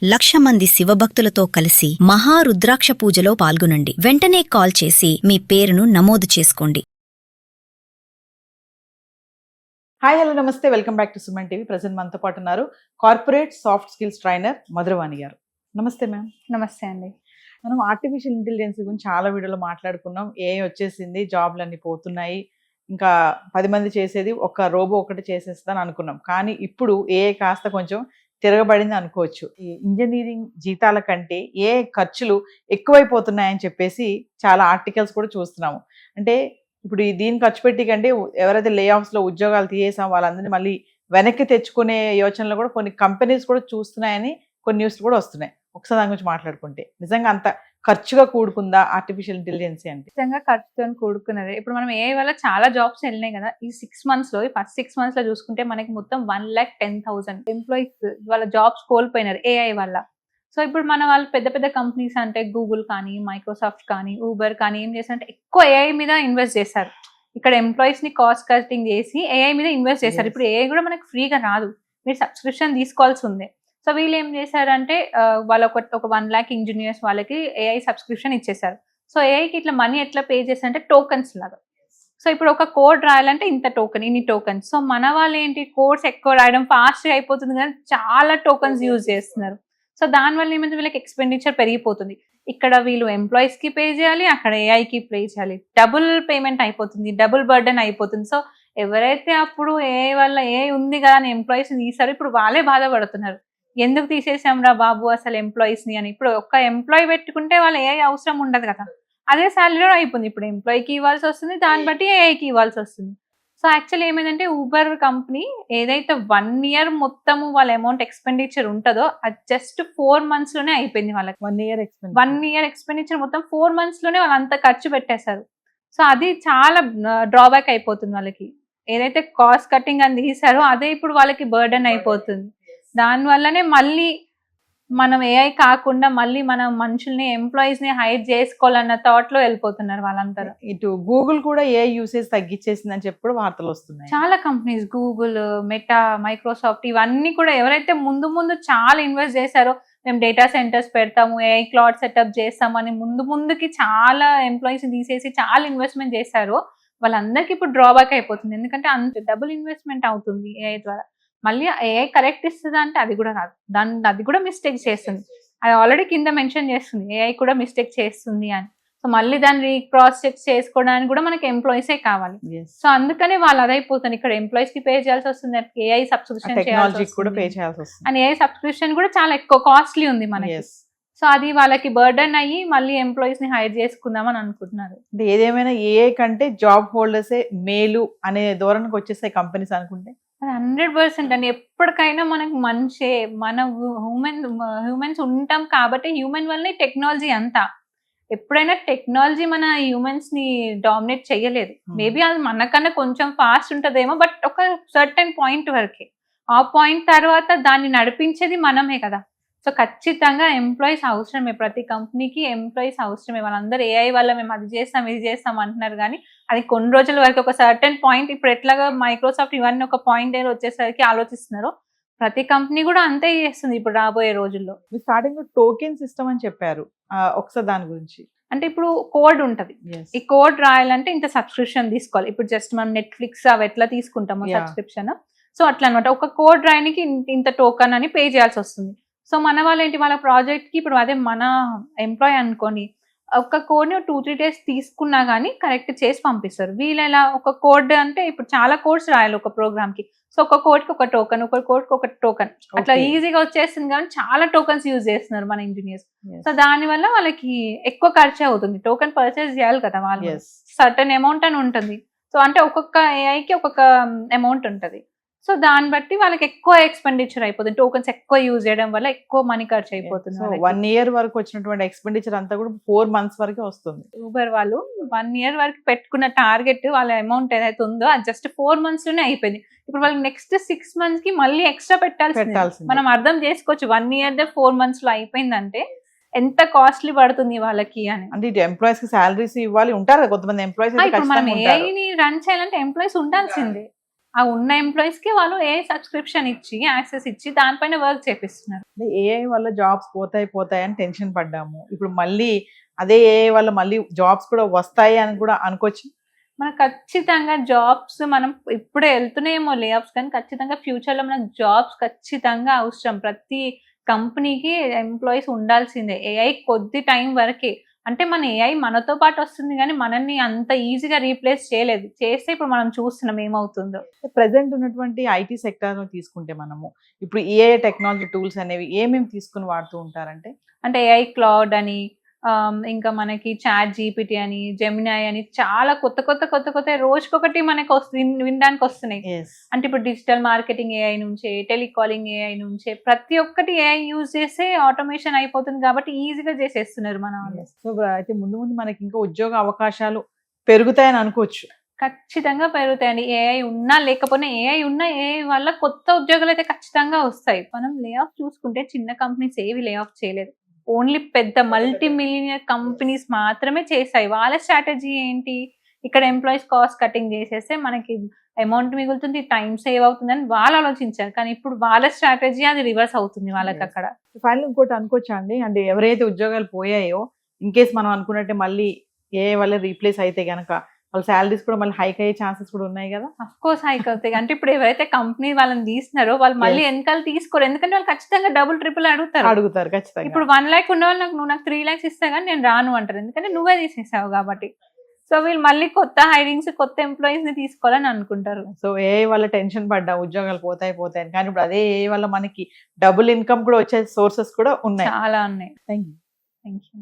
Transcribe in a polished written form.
1,00,000 మంది శివభక్తులతో కలిసి మహారుద్రాక్ష పూజలో పాల్గొనండి. వెంటనే కాల్ చేసి మీ పేరును నమోదు చేసుకోండి. హాయ్ హలో నమస్తే, welcome back to Suman TV. Present మనతో పాటు ఉన్నారు corporate soft skills trainer Madhuravani గారు. నమస్తే మ్యామ్. నమస్తే అండి. మనం ఆర్టిఫిషియల్ ఇంటెలిజెన్స్ గురించి చాలా వీడియోలో మాట్లాడుకున్నాం. ఏఐ వచ్చేసింది, జాబ్లన్నీ పోతున్నాయి, ఇంకా 10 మంది చేసేది ఒక రోబో ఒకటి చేసేస్తుందని అనుకున్నాం. కానీ ఇప్పుడు ఏఐ కాస్త కొంచెం తిరగబడింది అనుకోవచ్చు. ఈ ఇంజనీరింగ్ జీతాల కంటే ఏఐ ఖర్చులు ఎక్కువైపోతున్నాయని చెప్పేసి చాలా ఆర్టికల్స్ కూడా చూస్తున్నాము. అంటే ఇప్పుడు దీన్ని ఖర్చు పెట్టి కంటే ఎవరైతే లే ఆఫ్స్లో ఉద్యోగాలు తీసేసాం వాళ్ళందరినీ మళ్ళీ వెనక్కి తెచ్చుకునే యోచనలో కూడా కొన్ని కంపెనీస్ కూడా చూస్తున్నాయని కొన్ని న్యూస్ కూడా వస్తున్నాయి. ఒకసారి దాని గురించి మాట్లాడుకుంటే నిజంగా అంత ఖర్చుగా కూడుకుందా ఆర్టిఫిషియల్ ఇంటెలిజెన్స్ అంటే? నిజంగా ఖర్చుతో కూడుకున్నది. ఇప్పుడు మనం ఏఐ వల్ల చాలా జాబ్స్ వెళ్ళినాయి కదా. ఈ 6 months లో, ఈ ఫస్ట్ 6 months లో చూసుకుంటే మనకి మొత్తం 1,10,000 ఎంప్లాయీస్ వాళ్ళ జాబ్స్ కోల్పోయినారు ఏఐ వల్ల. సో ఇప్పుడు మన వాళ్ళు పెద్ద పెద్ద కంపెనీస్ అంటే గూగుల్ కానీ, మైక్రోసాఫ్ట్ కానీ, ఊబర్ కానీ ఏం చేశారంటే ఎక్కువ ఏఐ మీద ఇన్వెస్ట్ చేశారు. ఇక్కడ ఎంప్లాయీస్ ని కాస్ట్ కటింగ్ చేసి ఏఐ మీద ఇన్వెస్ట్ చేశారు. ఇప్పుడు ఏఐ కూడా మనకి ఫ్రీగా రాదు, మీరు సబ్స్క్రిప్షన్ తీసుకోవాల్సి ఉంది. సో వీళ్ళు ఏం చేశారంటే వాళ్ళ ఒక 1 lakh ఇంజనీర్స్ వాళ్ళకి ఏఐ సబ్స్క్రిప్షన్ ఇచ్చేసారు. సో ఏఐకి ఇట్లా మనీ ఎట్లా పే చేస్తారంటే టోకన్స్ లాగా. సో ఇప్పుడు ఒక కోడ్ రాయాలంటే ఇంత టోకన్, ఇన్ని టోకన్స్. సో మన వాళ్ళు ఏంటి, కోడ్స్ ఎక్కువ రాయడం ఫాస్ట్గా అయిపోతుంది కానీ చాలా టోకన్స్ యూజ్ చేస్తున్నారు. సో దానివల్ల ఏమైంది, వీళ్ళకి ఎక్స్పెండిచర్ పెరిగిపోతుంది. ఇక్కడ వీళ్ళు ఎంప్లాయీస్కి పే చేయాలి, అక్కడ ఏఐకి పే చేయాలి, డబుల్ పేమెంట్ అయిపోతుంది, డబుల్ బర్డెన్ అయిపోతుంది. సో ఎవరైతే అప్పుడు ఏఐ వల్ల ఏఐ ఉంది కదా అని ఎంప్లాయీస్ తీసారో ఇప్పుడు వాళ్ళే బాధపడుతున్నారు, ఎందుకు తీసేసాం రా బాబు అసలు ఎంప్లాయీస్ ని అని. ఇప్పుడు ఒక్క ఎంప్లాయీ పెట్టుకుంటే వాళ్ళ ఏఐ అవసరం ఉండదు కదా, అదే శాలరీ అయిపోయింది. ఇప్పుడు ఎంప్లాయీకి ఇవ్వాల్సి వస్తుంది, దాన్ని బట్టి ఏఐకి ఇవ్వాల్సి వస్తుంది. సో యాక్చువల్లీ ఏమైందంటే ఊబర్ కంపెనీ ఏదైతే 1 year మొత్తము వాళ్ళ అమౌంట్ ఎక్స్పెండిచర్ ఉంటుందో అది జస్ట్ 4 months లోనే అయిపోయింది వాళ్ళకి. 1 year ఎక్స్పెండిచర్ మొత్తం 4 months లోనే వాళ్ళు అంత ఖర్చు పెట్టేశారు. సో అది చాలా డ్రాబ్యాక్ అయిపోతుంది వాళ్ళకి. ఏదైతే కాస్ట్ కటింగ్ అని తీసారో అదే ఇప్పుడు వాళ్ళకి బర్డెన్ అయిపోతుంది. దానివల్లనే మళ్ళీ మనం ఏఐ కాకుండా మళ్ళీ మనం మనుషుల్ని, ఎంప్లాయీస్ ని హైర్ చేసుకోవాలన్న థాట్ లో వెళ్ళిపోతున్నారు వాళ్ళందరూ. ఇటు గూగుల్ కూడా ఏఐ యూసేజ్ తగ్గించేసిందని చెప్పి వార్తలు వస్తున్నాయి. చాలా కంపెనీస్, గూగుల్, మెటా, మైక్రోసాఫ్ట్, ఇవన్నీ కూడా ఎవరైతే ముందు చాలా ఇన్వెస్ట్ చేశారో, మేము డేటా సెంటర్స్ పెడతాము, ఏఐ క్లౌడ్ సెటప్ చేస్తామని ముందుకి చాలా ఎంప్లాయీస్ తీసేసి చాలా ఇన్వెస్ట్మెంట్ చేశారో వాళ్ళందరికీ ఇప్పుడు డ్రాబ్యాక్ అయిపోతుంది. ఎందుకంటే అంత డబుల్ ఇన్వెస్ట్మెంట్ అవుతుంది ఏఐ ద్వారా. మళ్ళీ ఏఐ కరెక్ట్ ఇస్తుందా అంటే అది కూడా కాదు, అది కూడా మిస్టేక్ చేస్తుంది. అది ఆల్రెడీ కింద మెన్షన్ చేస్తుంది ఏఐ కూడా మిస్టేక్ చేస్తుంది అని. సో మళ్ళీ దాన్ని క్రాస్ చెక్ చేసుకోవడానికి కూడా మనకి ఎంప్లాయీసే కావాలి. సో అందుకనే వాళ్ళు అదైపోతుంది. ఇక్కడ ఎంప్లాయీస్ కి పే చేయాల్సి వస్తుంది, AI subscription and AI subscription కూడా చాలా ఎక్కువ కాస్ట్లీ ఉంది మనకి. సో అది వాళ్ళకి బర్డెన్ అయ్యి మళ్ళీ ఎంప్లాయీస్ ని హైర్ చేసుకుందామని అనుకుంటున్నారు. ఏదేమైనా ఏఐ కంటే జాబ్ హోల్డర్సే మేలు అనే ధోరణికి వచ్చేస్తాయి కంపెనీస్ అనుకుంటే. 100% అండి. ఎప్పటికైనా మనకు మనిషే, మన హ్యూమన్స్ ఉంటాం కాబట్టి హ్యూమన్ వల్లనే టెక్నాలజీ అంతా. ఎప్పుడైనా టెక్నాలజీ మన హ్యూమన్స్ ని డామినేట్ చేయలేదు. మేబీ అది మనకన్నా కొంచెం ఫాస్ట్ ఉంటుందేమో, బట్ ఒక సర్టెన్ పాయింట్ వరకే. ఆ పాయింట్ తర్వాత దాన్ని నడిపించేది మనమే కదా. సో ఖచ్చితంగా ఎంప్లాయీస్ అవసరమే, ప్రతి కంపెనీకి ఎంప్లాయీస్ అవసరమే. వాళ్ళందరూ ఏఐ వల్ల మేము అది చేస్తాం ఇది చేస్తాం అంటున్నారు కానీ అది కొన్ని రోజుల వరకు, ఒక సర్టెన్ పాయింట్, ఇప్పుడు ఎట్లాగా మైక్రోసాఫ్ట్ ఇవన్నీ ఒక పాయింట్ దగ్గర వచ్చేసరికి ఆలోచిస్తున్నారు, ప్రతి కంపెనీ కూడా అంతే చేస్తుంది ఇప్పుడు రాబోయే రోజుల్లో. స్టార్టింగ్ టోకెన్ సిస్టమ్ అని చెప్పారు, ఒకసారి దాని గురించి. అంటే ఇప్పుడు కోడ్ ఉంటది, ఈ కోడ్ రాయాలంటే ఇంత సబ్స్క్రిప్షన్ తీసుకోవాలి. ఇప్పుడు జస్ట్ మనం నెట్ఫ్లిక్స్ అవి ఎట్లా తీసుకుంటాము సబ్స్క్రిప్షన్, సో అట్లా అనమాట. ఒక కోడ్ రాయడానికి ఇంత టోకన్ అని పే చేయాల్సి వస్తుంది. సో మన వాళ్ళు ఏంటి, వాళ్ళ ప్రాజెక్ట్ కి ఇప్పుడు అదే మన ఎంప్లాయ్ అనుకోని ఒక కోడ్ని 2-3 days తీసుకున్నా కానీ కరెక్ట్ చేసి పంపిస్తారు. వీళ్ళు ఎలా, ఒక కోడ్ అంటే ఇప్పుడు చాలా కోడ్స్ రాయాలి ఒక ప్రోగ్రామ్ కి. సో ఒక కోడ్ కి ఒక టోకన్, ఒక కోడ్ కి ఒక టోకన్, అట్లా ఈజీగా వచ్చేస్తుంది. కానీ చాలా టోకన్స్ యూజ్ చేస్తున్నారు మన ఇంజనీర్స్. సో దాని వల్ల వాళ్ళకి ఎక్కువ ఖర్చు అవుతుంది. టోకన్ పర్చేస్ చేయాలి కదా వాళ్ళు, సర్టన్ అమౌంట్ అని ఉంటుంది. సో అంటే ఒక్కొక్క ఏఐకి ఒక్కొక్క అమౌంట్ ఉంటుంది. సో దాన్ని బట్టి వాళ్ళకి ఎక్కువ ఎక్స్పెండిచర్ అయిపోతుంది. టోకన్స్ ఎక్కువ యూజ్ చేయడం వల్ల ఎక్కువ మనీ ఖర్చు అయిపోతుంది. 1 year వరకు వచ్చినటువంటి ఎక్స్పెండిచర్ అంతా కూడా 4 months వరకే వస్తుంది. ఊబర్ వాళ్ళు 1 year వరకు పెట్టుకున్న టార్గెట్, వాళ్ళ అమౌంట్ ఏదైతే ఉందో అది జస్ట్ 4 months లోనే అయిపోయింది. ఇప్పుడు వాళ్ళకి నెక్స్ట్ 6 months కి మళ్ళీ ఎక్స్ట్రా పెట్టాల్సింది. మనం అర్థం చేసుకోవచ్చు, 1 year 4 months లో అయిపోయిందంటే ఎంత కాస్ట్లీ పడుతుంది వాళ్ళకి అని. అంటే ఎంప్లాయీస్ కి సాలరీస్ ఇవ్వాలి, ఉంటారు కొంతమంది ఎంప్లాయీస్. మనం ఏఐని రన్ చేయాలంటే ఎంప్లాయీస్ ఉండాల్సిందే. ఆ ఉన్న ఎంప్లాయీస్ కి వాళ్ళు ఏ సబ్స్క్రిప్షన్ ఇచ్చి యాక్సెస్ ఇచ్చి దానిపైన వర్క్ చేపిస్తున్నారు. ఏఐ వల్ల జాబ్స్ పోతాయి అని టెన్షన్ పడ్డాము. ఇప్పుడు మళ్ళీ అదే ఏఐ వల్ల మళ్ళీ జాబ్స్ కూడా వస్తాయి అని కూడా అనుకోవచ్చు. మనకు ఖచ్చితంగా జాబ్స్ మనం ఇప్పుడే వెళ్తున్నాయేమో లే ఆఫ్స్, కానీ ఖచ్చితంగా ఫ్యూచర్ లో మనకు జాబ్స్ ఖచ్చితంగా అవసరం. ప్రతి కంపెనీకి ఎంప్లాయీస్ ఉండాల్సిందే. ఏఐ కొద్ది టైం వరకే, అంటే మన ఏఐ మనతో పాటు వస్తుంది కానీ మనల్ని అంత ఈజీగా రీప్లేస్ చేయలేదు. చేస్తే ఇప్పుడు మనం చూస్తున్నాం ఏమవుతుందో. ప్రెసెంట్ ఉన్నటువంటి ఐటీ సెక్టర్ తీసుకుంటే మనము ఇప్పుడు ఏఐ టెక్నాలజీ టూల్స్ అనేవి ఏమేమి తీసుకుని వాడుతూ ఉంటారంటే, అంటే ఏఐ క్లౌడ్ అని, ఇంకా మనకి చాట్ జీపీటీ అని, జెమినాయ్ అని చాలా కొత్త రోజుకొకటి మనకి వినడానికి వస్తున్నాయి. అంటే ఇప్పుడు డిజిటల్ మార్కెటింగ్ ఏఐ నుంచే, టెలికాలింగ్ ఏఐ నుంచే ప్రతి ఒక్కటి ఏఐ యూజ్ చేసే ఆటోమేషన్ అయిపోతుంది కాబట్టి ఈజీగా చేసేస్తున్నారు మన వాళ్ళు. సో అయితే ముందు మనకి ఇంకా ఉద్యోగ అవకాశాలు పెరుగుతాయని అనుకోవచ్చు. ఖచ్చితంగా పెరుగుతాయండి. ఏఐ ఉన్నా లేకపోయినా, ఏఐ వల్ల కొత్త ఉద్యోగాలు అయితే ఖచ్చితంగా వస్తాయి. మనం లే ఆఫ్ చూసుకుంటే చిన్న కంపెనీస్ ఏవి లే ఆఫ్ చేయలేదు. ఓన్లీ పెద్ద మల్టీ మిలియనర్ కంపెనీస్ మాత్రమే చేశాయి. వాళ్ళ స్ట్రాటజీ ఏంటి, ఇక్కడ ఎంప్లాయీస్ కాస్ట్ కటింగ్ చేసేస్తే మనకి అమౌంట్ మిగులుతుంది, టైం సేవ్ అవుతుంది అని వాళ్ళు ఆలోచించారు. కానీ ఇప్పుడు వాళ్ళ స్ట్రాటజీ అది రివర్స్ అవుతుంది వాళ్ళకి అక్కడ. ఫైనల్ ఇంకోటి అనుకోవచ్చా అండి, అంటే ఎవరైతే ఉద్యోగాలు పోయాయో ఇన్ కేస్ మనం అనుకున్నట్టే మళ్ళీ ఏఐ వల్ల రీప్లేస్ అయితే గనక వాళ్ళ శాలరీస్ కూడా మళ్ళీ హైక్ అయ్యే ఛాన్సెస్ కూడా ఉన్నాయి కదా? అఫ్ కోర్స్ హైక్ అవుతాయి. అంటే ఇప్పుడు ఎవరైతే కంపెనీ వాళ్ళని తీస్తున్నారో వాళ్ళు మళ్ళీ వెనకాల తీసుకోరు, ఎందుకంటే వాళ్ళు ఖచ్చితంగా డబుల్ ట్రిపుల్ అడుగుతారు ఖచ్చితంగా. ఇప్పుడు 1 lakh ఉన్న వాళ్ళు నువ్వు నాకు 3 lakhs ఇస్తా కానీ నేను రాను అంటారు, ఎందుకంటే నువ్వే తీసేసావు కాబట్టి. సో వీళ్ళు మళ్ళీ కొత్త హైరింగ్స్, కొత్త ఎంప్లాయీస్ ని తీసుకోవాలని అనుకుంటారు. సో ఏఐ వల్ల టెన్షన్ పడ్డా ఉద్యోగాలు పోతాయి కానీ ఇప్పుడు అదే ఏఐ వల్ల మనకి డబుల్ ఇన్కమ్ కూడా వచ్చే సోర్సెస్ కూడా ఉన్నాయి. చాలా ఉన్నాయి. Thank you. Thank you.